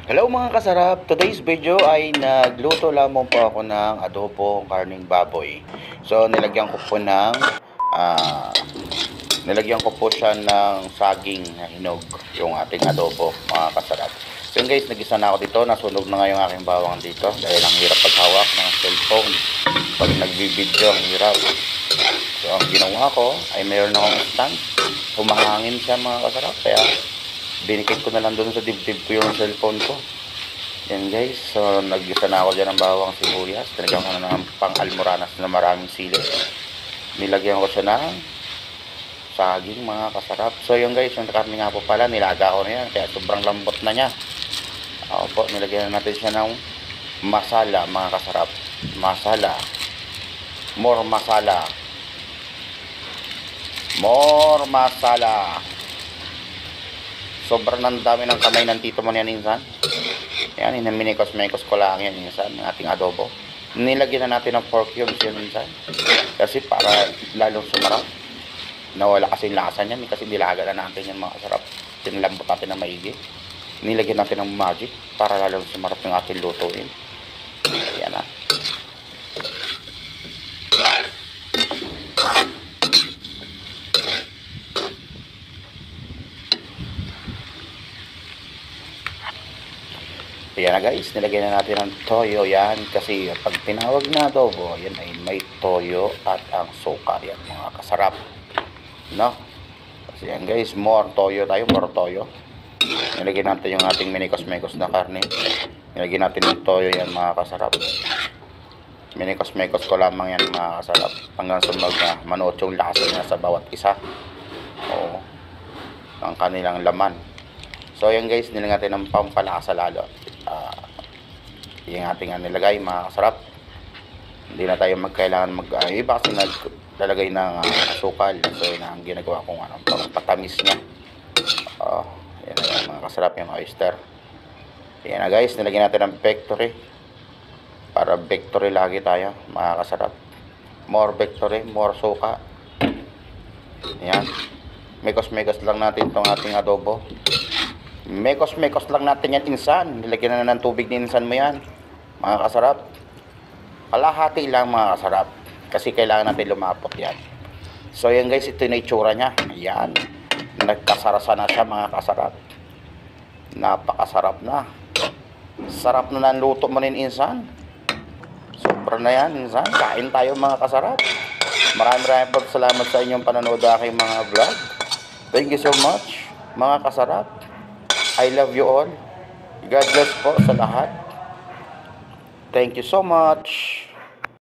Hello mga kasarap, today's video ay nagluto lamang po ako ng adobo karning baboy. So nilagyan ko po siya ng saging na hinog, yung ating adobo mga kasarap. So yun guys, nagisa na ako dito, nasunog na nga yung aking bawang dito dahil ang hirap paghawak ng cellphone pag nagbibideo, ang hirap. So ang ginawa ko ay mayroon akong stand, humahangin siya mga kasarap, kaya dinikit ko na lang doon sa dibdib ko yung cellphone ko. Yan guys, so naggisa na ako dyan ng bawang sibuyas. Tinagyan ko na ng pang-almoranas na maraming sili. Nilagyan ko siya ng saging mga kasarap. So yun guys, yung karne nga po pala, nilaga ko na yan, kaya sobrang lambot na niya. Opo, nilagyan na natin siya ng masala mga kasarap. Masala. More masala. More masala. Sobrang dami ng kamay ng tito mo niyan insan. Yan, inaminikos-mekos ko lang yan insan, ng ating adobo. Nilagyan na natin ng pork cubes yun insan. Kasi para lalong sumarap. Nawala kasi lasa niyan, kasi nilaga na natin yan mga sarap. Tinalambot natin ng maigi. Nilagyan natin ng magic para lalong sumarap yung ating lutuin. Yan na. Ayan na guys, nilagyan na natin ng toyo yan kasi pag tinawag na adobo, yan ay may toyo at ang suka yan mga kasarap. No? Kasi yan guys, more toyo tayo, more toyo. Nilagyan natin yung ating minikos-mekos na karne. Nilagyan natin ng toyo yan mga kasarap. Minikos-mekos ko lamang yan mga kasarap. Hanggang sumag na manuot yung lasa niya sa bawat isa. Oo. Ang kanilang laman. So yan guys, nilagyan natin ng pampalasa lalo. Yung ating nilagay mga kasarap. Hindi na tayo magkailangan iba kasi naglalagay ng asukal. So yun ang ginagawa kong patamis niya. Yan na yung mga kasarap, yung oyster. Yan na guys, nilagyan natin ng victory. Para victory lagi tayo mga kasarap. More victory, more suka. Yan. Mekos-mekos lang natin itong ating adobo. Mekos-mekos lang natin yan insan. Nilagyan na ng tubig ni insan mo yan mga kasarap. Kalahati lang mga kasarap, kasi kailangan natin lumapot yan. So yan guys, ito yung itsura nya. Ayan, nagkasarasa na siya mga kasarap. Napakasarap na. Sarap na ng luto mo rin insan. Sobra na yan insan. Kain tayo mga kasarap. Maraming salamat sa inyong panonood aking mga vlog. Thank you so much mga kasarap. I love you all. God bless po sa lahat. Thank you so much.